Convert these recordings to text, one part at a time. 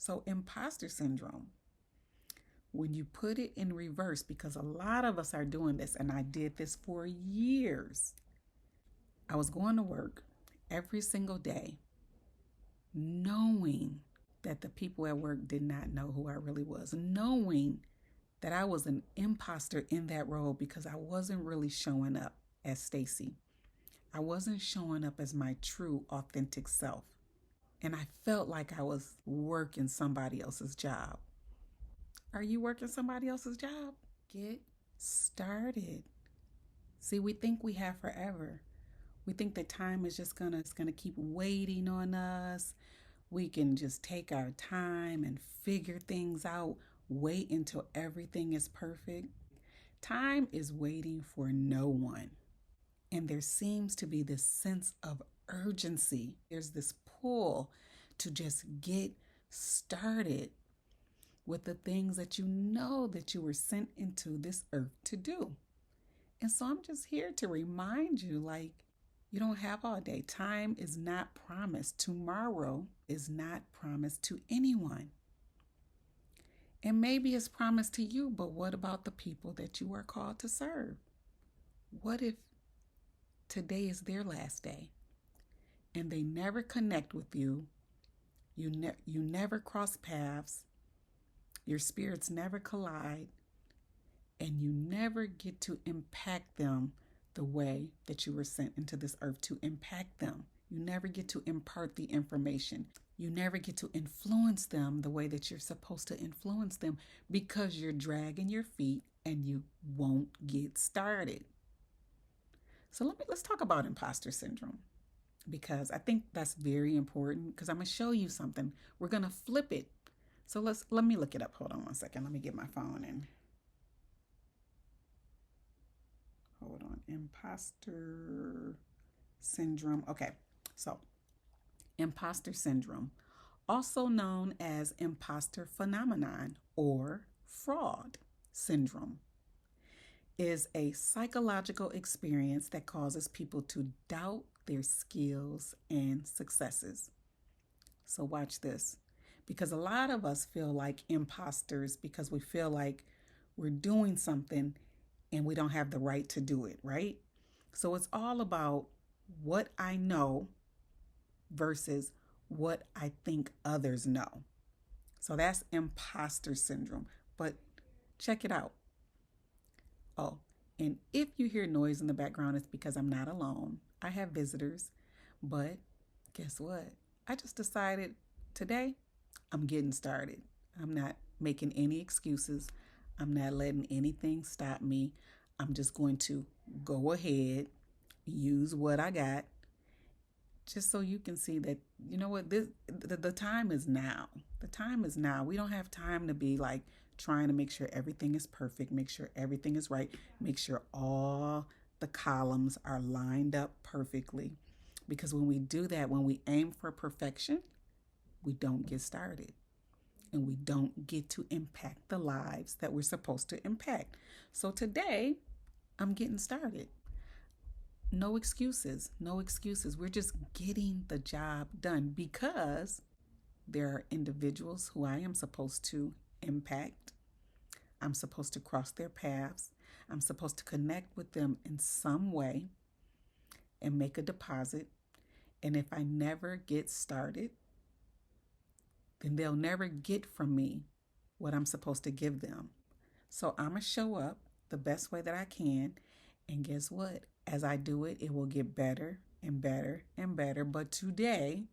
So, imposter syndrome, when you put it in reverse, because a lot of us are doing this, and I did this for years. I was going to work every single day, knowing that the people at work did not know who I really was, knowing that I was an imposter in that role because I wasn't really showing up as Stacy. I wasn't showing up as my true, authentic self. And I felt like I was working somebody else's job. Are you working somebody else's job? Get started. See, we think we have forever. We think that time is just gonna keep waiting on us. We can just take our time and figure things out, wait until everything is perfect. Time is waiting for no one. And there seems to be this sense of urgency. There's this pull to just get started with the things that you know that you were sent into this earth to do. And so I'm just here to remind you, like, you don't have all day. Time is not promised. Tomorrow is not promised to anyone. And maybe it's promised to you, but what about the people that you are called to serve? What if today is their last day and they never connect with you? You never cross paths. Your spirits never collide, and you never get to impact them the way that you were sent into this earth to impact them. You never get to impart the information. You never get to influence them the way that you're supposed to influence them because you're dragging your feet and you won't get started. So let's talk about imposter syndrome, because I think that's very important, because I'm going to show you something. We're going to flip it. So let me look it up. Hold on one second. Let me get my phone and hold on. Imposter syndrome. Okay. So imposter syndrome, also known as imposter phenomenon or fraud syndrome, is a psychological experience that causes people to doubt their skills and successes. So watch this. Because a lot of us feel like imposters because we feel like we're doing something and we don't have the right to do it, right? So it's all about what I know versus what I think others know. So that's imposter syndrome. But check it out. Oh, and if you hear noise in the background, it's because I'm not alone. I have visitors, but guess what? I just decided today I'm getting started. I'm not making any excuses. I'm not letting anything stop me. I'm just going to go ahead, use what I got, just so you can see that, you know what, the time is now. The time is now. We don't have time to be like trying to make sure everything is perfect, make sure everything is right, make sure all the columns are lined up perfectly. Because when we do that, when we aim for perfection, we don't get started and we don't get to impact the lives that we're supposed to impact. So today, I'm getting started. No excuses, no excuses. We're just getting the job done because there are individuals who I am supposed to impact. I'm supposed to cross their paths. I'm supposed to connect with them in some way and make a deposit. And if I never get started, then they'll never get from me what I'm supposed to give them. So I'm going to show up the best way that I can. And guess what? As I do it, it will get better and better and better. But today,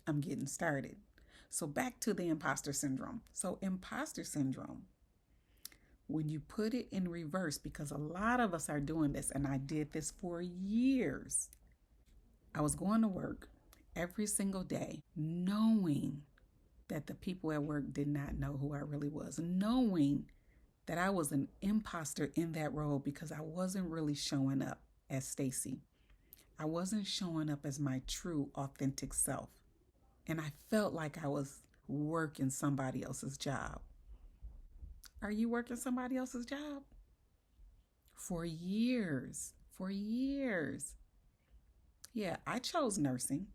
I'm getting started. So back to the imposter syndrome. So imposter syndrome, when you put it in reverse, because a lot of us are doing this, and I did this for years. I was going to work every single day, knowing that the people at work did not know who I really was, knowing that I was an imposter in that role because I wasn't really showing up as Stacy. I wasn't showing up as my true, authentic self. And I felt like I was working somebody else's job. Are you working somebody else's job? For years. Yeah, I chose nursing.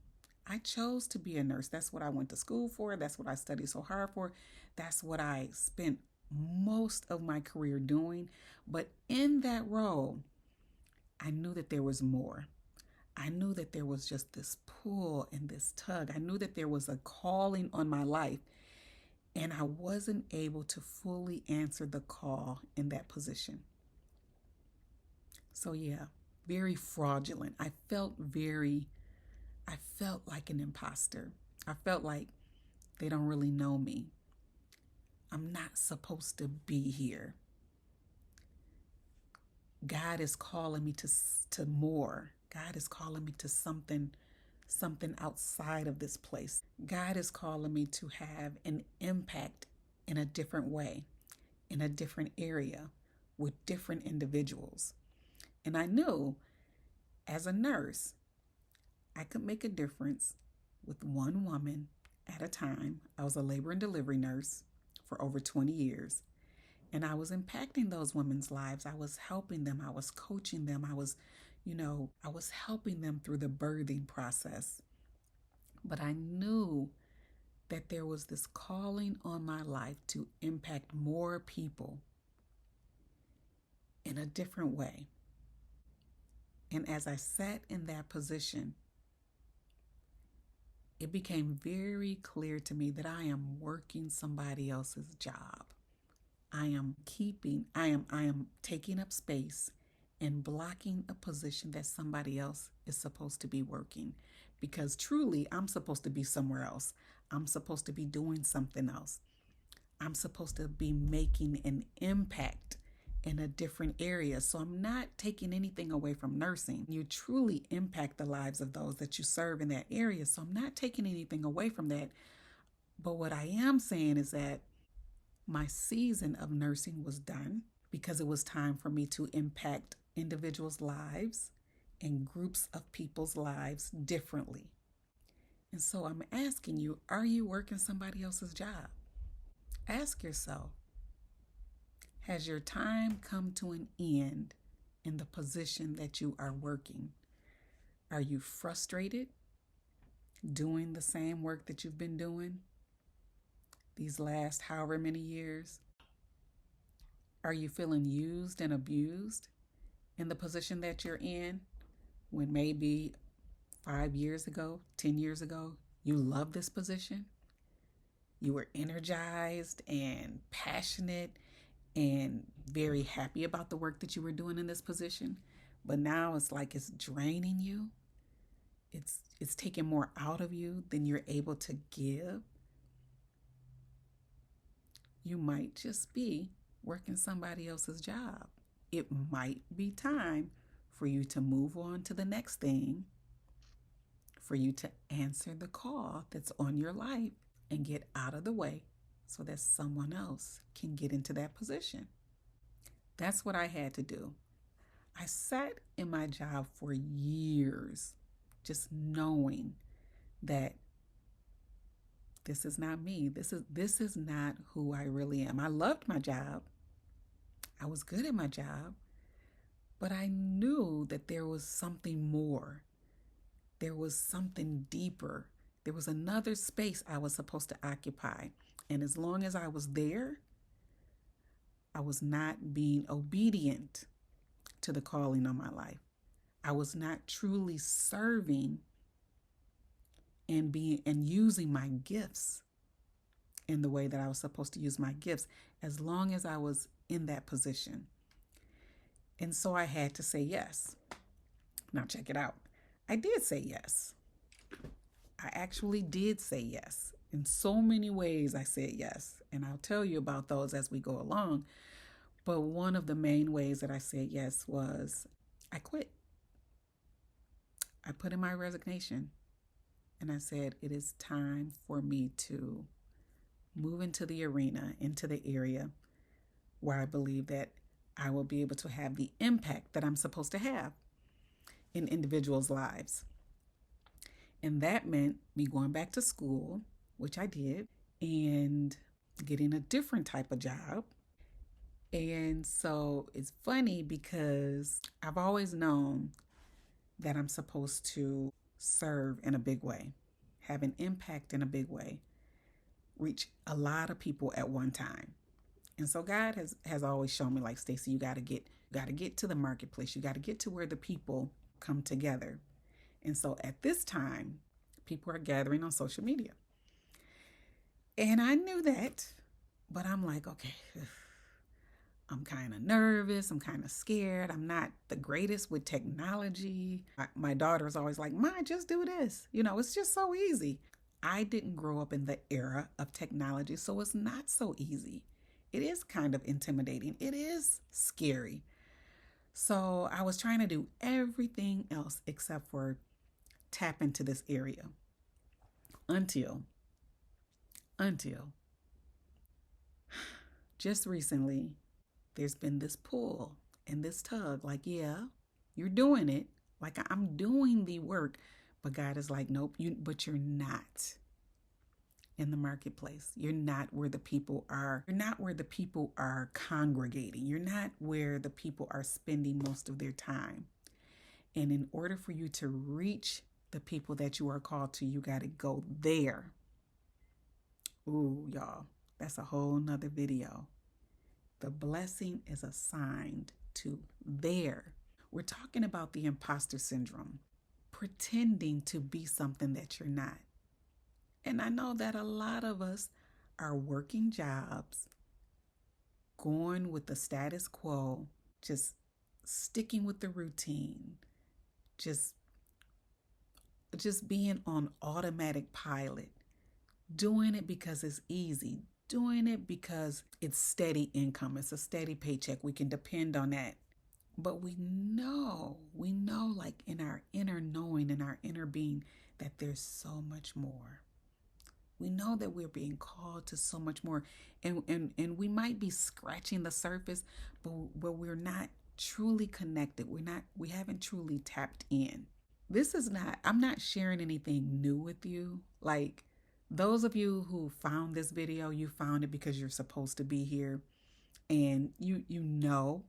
I chose to be a nurse. That's what I went to school for. That's what I studied so hard for. That's what I spent most of my career doing. But in that role, I knew that there was more. I knew that there was just this pull and this tug. I knew that there was a calling on my life, and I wasn't able to fully answer the call in that position. So, yeah, very fraudulent. I felt like an imposter. I felt like they don't really know me. I'm not supposed to be here. God is calling me to more. God is calling me to something outside of this place. God is calling me to have an impact in a different way, in a different area, with different individuals. And I knew as a nurse, I could make a difference with one woman at a time. I was a labor and delivery nurse for over 20 years. And I was impacting those women's lives. I was helping them. I was coaching them. I was helping them through the birthing process. But I knew that there was this calling on my life to impact more people in a different way. And as I sat in that position, it became very clear to me that I am working somebody else's job. I am taking up space and blocking a position that somebody else is supposed to be working, because truly I'm supposed to be somewhere else. I'm supposed to be doing something else. I'm supposed to be making an impact in a different area. So I'm not taking anything away from nursing. You truly impact the lives of those that you serve in that area. So I'm not taking anything away from that. But what I am saying is that my season of nursing was done, because it was time for me to impact individuals' lives and groups of people's lives differently. And so I'm asking you, are you working somebody else's job? Ask yourself, has your time come to an end in the position that you are working? Are you frustrated doing the same work that you've been doing these last however many years? Are you feeling used and abused in the position that you're in, when maybe 5 years ago, 10 years ago, you loved this position? You were energized and passionate and very happy about the work that you were doing in this position. But now it's like it's draining you. It's taking more out of you than you're able to give. You might just be working somebody else's job. It might be time for you to move on to the next thing, for you to answer the call that's on your life and get out of the way so that someone else can get into that position. That's what I had to do. I sat in my job for years, just knowing that this is not me. This is not who I really am. I loved my job. I was good at my job, but I knew that there was something more. There was something deeper. There was another space I was supposed to occupy. And as long as I was there, I was not being obedient to the calling on my life. I was not truly serving and using my gifts in the way that I was supposed to use my gifts, as long as I was in that position. And so I had to say yes. Now check it out. I did say yes. I actually did say yes. In so many ways I said yes. And I'll tell you about those as we go along. But one of the main ways that I said yes was I quit. I put in my resignation and I said, it is time for me to move into the arena, into the area where I believe that I will be able to have the impact that I'm supposed to have in individuals' lives. And that meant me going back to school, which I did, and getting a different type of job. And so it's funny because I've always known that I'm supposed to serve in a big way. have an impact in a big way, reach a lot of people at one time. And so God has always shown me, like, Stacy, you got to get to the marketplace. You got to get to where the people come together. And so at this time, people are gathering on social media. And I knew that, but I'm like, okay, I'm kind of nervous. I'm kind of scared. I'm not the greatest with technology. My daughter's always like, Ma, just do this. It's just so easy. I didn't grow up in the era of technology, so it's not so easy. It is kind of intimidating. It is scary. So I was trying to do everything else except for tap into this area until just recently, there's been this pull and this tug, like, yeah, you're doing it. Like, I'm doing the work. But God is like, nope, but you're not in the marketplace. You're not where the people are. You're not where the people are congregating. You're not where the people are spending most of their time. And in order for you to reach the people that you are called to, you got to go there. Ooh, y'all, that's a whole nother video. The blessing is assigned to there. We're talking about the imposter syndrome, pretending to be something that you're not. And I know that a lot of us are working jobs, going with the status quo, just sticking with the routine, just being on automatic pilot, doing it because it's easy, doing it because it's steady income, it's a steady paycheck. We can depend on that. But we know like in our inner knowing, in our inner being, that there's so much more. We know that we're being called to so much more. And we might be scratching the surface, but we're not truly connected. We haven't truly tapped in. I'm not sharing anything new with you. Like, those of you who found this video, you found it because you're supposed to be here. And you know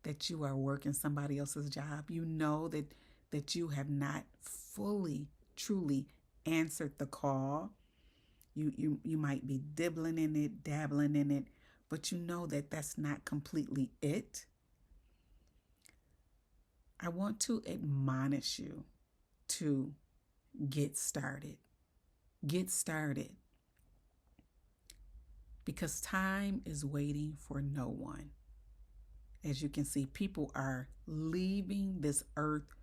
that you are working somebody else's job. You know that you have not fully, truly answered the call. You might be dabbling in it, but you know that that's not completely it. I want to admonish you to get started. Get started. Because time is waiting for no one. As you can see, people are leaving this earth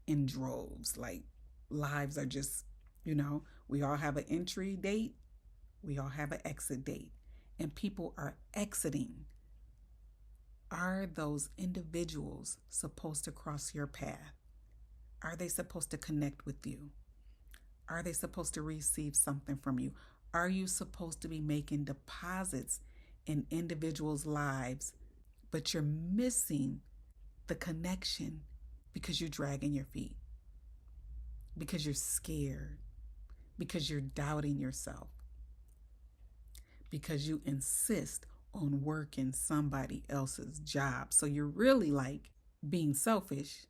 in droves. Like, lives are just, we all have an entry date. We all have an exit date. And people are exiting. Are those individuals supposed to cross your path? Are they supposed to connect with you? Are they supposed to receive something from you? Are you supposed to be making deposits in individuals' lives, but you're missing the connection because you're dragging your feet, because you're scared, because you're doubting yourself, because you insist on working somebody else's job? So you're really like being selfish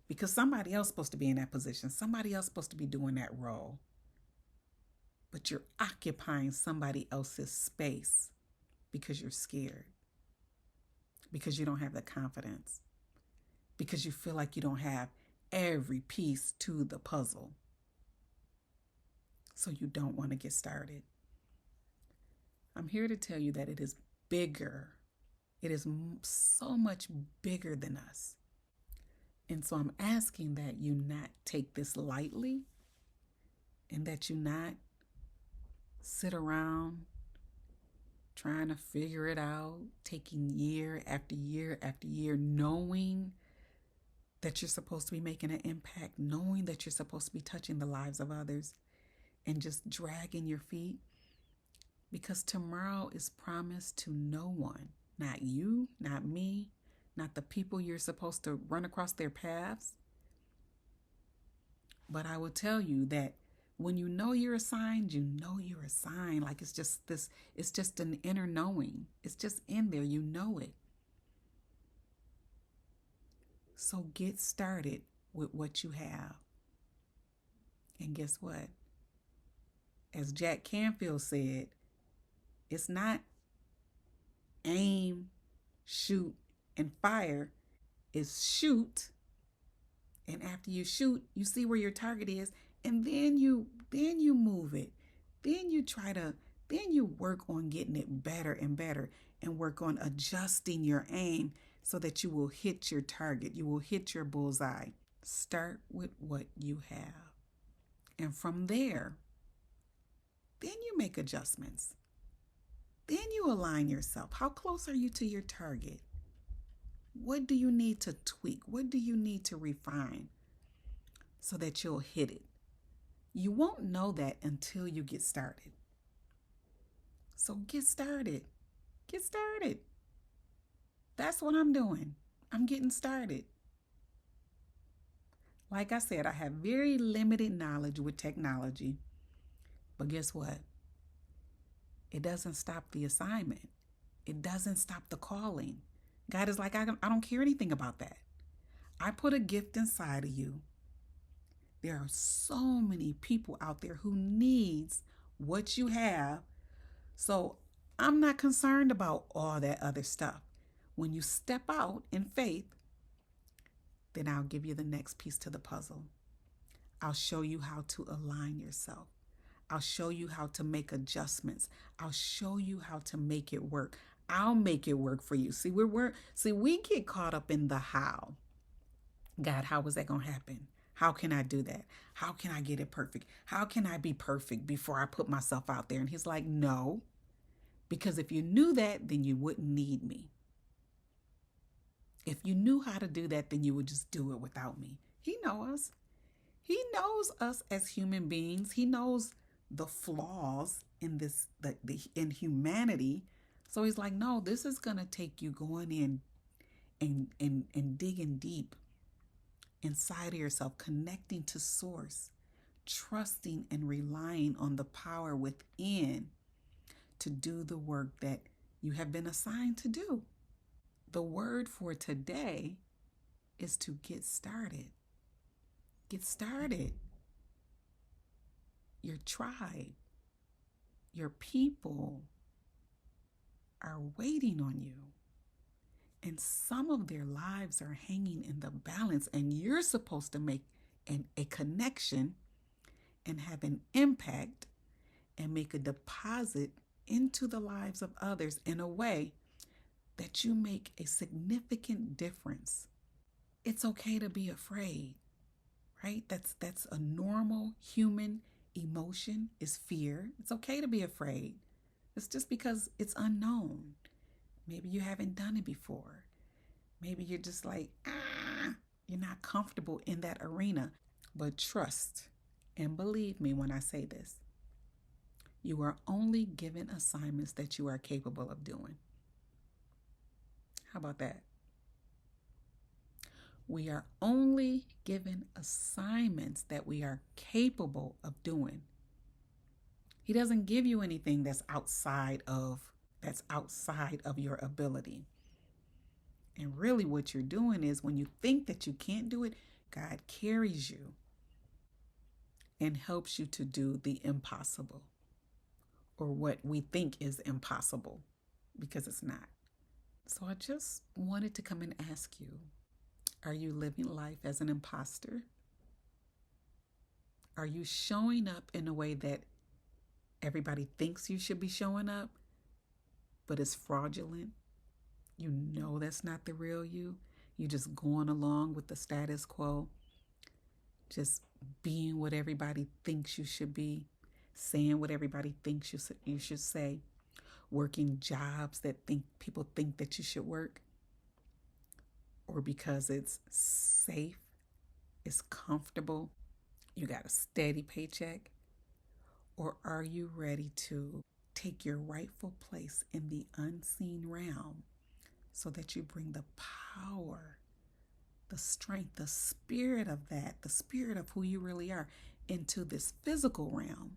because somebody else is supposed to be in that position. Somebody else is supposed to be doing that role. But you're occupying somebody else's space because you're scared, because you don't have the confidence, because you feel like you don't have every piece to the puzzle. So you don't want to get started. I'm here to tell you that it is bigger. It is so much bigger than us. And so I'm asking that you not take this lightly, and that you not sit around trying to figure it out, taking year after year after year, knowing that you're supposed to be making an impact, knowing that you're supposed to be touching the lives of others, and just dragging your feet. Because tomorrow is promised to no one. Not you, not me, not the people you're supposed to run across their paths. But I will tell you that when you know you're assigned, you know you're assigned. Like, it's just an inner knowing. It's just in there, you know it. So get started with what you have. And guess what? As Jack Canfield said, it's not aim, shoot, and fire. It's shoot, and after you shoot, you see where your target is, and then you move it. Then you work on getting it better and better, and work on adjusting your aim so that you will hit your target. You will hit your bullseye. Start with what you have. And from there, then you make adjustments. Then you align yourself. How close are you to your target? What do you need to tweak? What do you need to refine so that you'll hit it? You won't know that until you get started. So get started. Get started. That's what I'm doing. I'm getting started. Like I said, I have very limited knowledge with technology. But guess what? It doesn't stop the assignment. It doesn't stop the calling. God is like, I don't care anything about that. I put a gift inside of you. There are so many people out there who needs what you have. So I'm not concerned about all that other stuff. When you step out in faith, then I'll give you the next piece to the puzzle. I'll show you how to align yourself. I'll show you how to make adjustments. I'll show you how to make it work. I'll make it work for you. See, we get caught up in the how. God, how is that going to happen? How can I do that? How can I get it perfect? How can I be perfect before I put myself out there? And he's like, no, because if you knew that, then you wouldn't need me. If you knew how to do that, then you would just do it without me. He knows us. He knows us as human beings. He knows the flaws in this, in humanity. So he's like, no, this is going to take you going in and digging deep inside of yourself, connecting to source, trusting and relying on the power within to do the work that you have been assigned to do. The word for today is to get started. Get started. Your tribe, your people are waiting on you. And some of their lives are hanging in the balance, and you're supposed to make a connection and have an impact and make a deposit into the lives of others in a way that you make a significant difference. It's okay to be afraid, right? That's a normal human emotion, is fear. It's okay to be afraid. It's just because it's unknown. Maybe you haven't done it before. Maybe you're just like, you're not comfortable in that arena. But trust and believe me when I say this. You are only given assignments that you are capable of doing. How about that? We are only given assignments that we are capable of doing. He doesn't give you anything that's outside of your ability. And really what you're doing is, when you think that you can't do it, God carries you and helps you to do the impossible, or what we think is impossible, because it's not. So I just wanted to come and ask you, are you living life as an imposter? Are you showing up in a way that everybody thinks you should be showing up, but it's fraudulent? You know that's not the real you. You're just going along with the status quo, just being what everybody thinks you should be, saying what everybody thinks you should say, working jobs that people think that you should work, or because it's safe, it's comfortable, you got a steady paycheck? Or are you ready to take your rightful place in the unseen realm so that you bring the power, the strength, the spirit of that, the spirit of who you really are into this physical realm?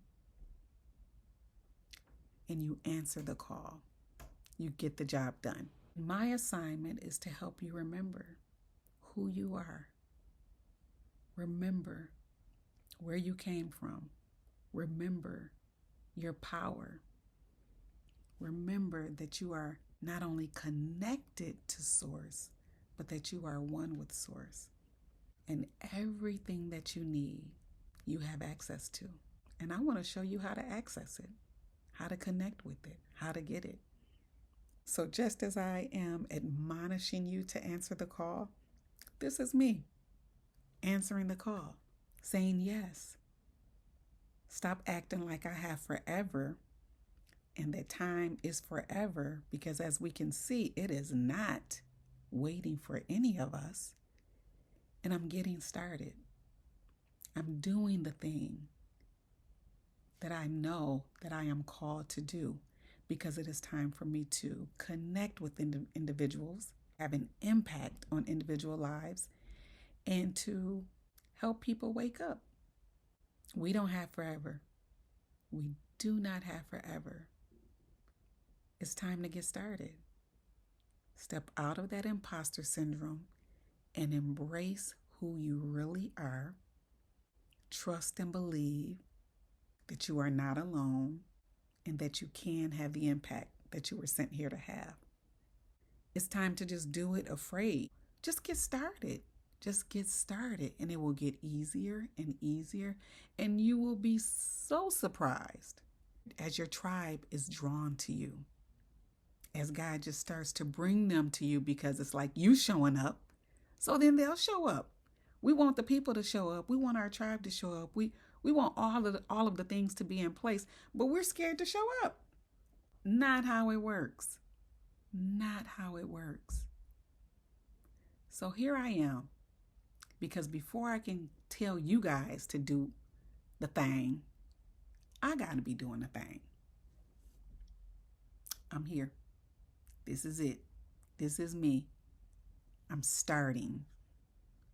And you answer the call. You get the job done. My assignment is to help you remember who you are. Remember where you came from. Remember your power. Remember that you are not only connected to Source, but that you are one with Source. And everything that you need, you have access to. And I want to show you how to access it, how to connect with it, how to get it. So just as I am admonishing you to answer the call, this is me answering the call, saying yes. Stop acting like I have forever and that time is forever, because as we can see, it is not waiting for any of us. And I'm getting started. I'm doing the thing that I know that I am called to do, because it is time for me to connect with individuals, have an impact on individual lives, and to help people wake up. We don't have forever. We do not have forever. It's time to get started. Step out of that imposter syndrome and embrace who you really are. Trust and believe that you are not alone and that you can have the impact that you were sent here to have. It's time to just do it afraid. Just get started. Just get started, and it will get easier and easier, and you will be so surprised as your tribe is drawn to you, as God just starts to bring them to you, because it's like you showing up, so then they'll show up. We want the people to show up. We want our tribe to show up. We want all of the things to be in place, but we're scared to show up. Not how it works. Not how it works. So here I am, because before I can tell you guys to do the thing, I got to be doing the thing. I'm here. This is it. This is me. I'm starting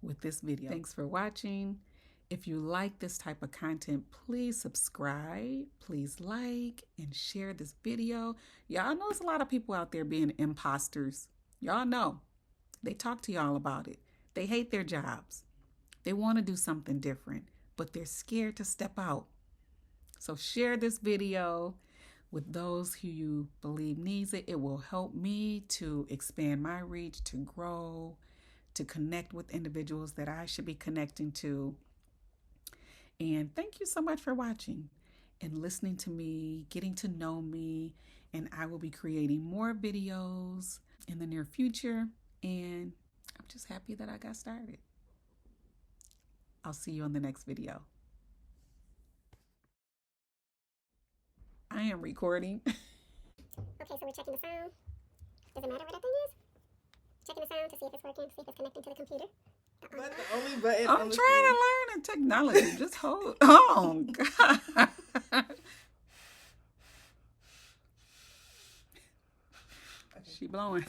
with this video. Thanks for watching. If you like this type of content, please subscribe, please like and share this video. Y'all know there's a lot of people out there being imposters. Y'all know. They talk to y'all about it. They hate their jobs. They want to do something different, but they're scared to step out. So share this video with those who you believe needs it. It will help me to expand my reach, to grow, to connect with individuals that I should be connecting to. And thank you so much for watching and listening to me, getting to know me. And I will be creating more videos in the near future. And I'm just happy that I got started. I'll see you on the next video. I am recording. Okay, so we're checking the sound. Does it matter what that thing is? Checking the sound to see if it's working, see if it's connecting to the computer. But the only button I'm on the trying to learn the technology. Just hold on. God. She blowing.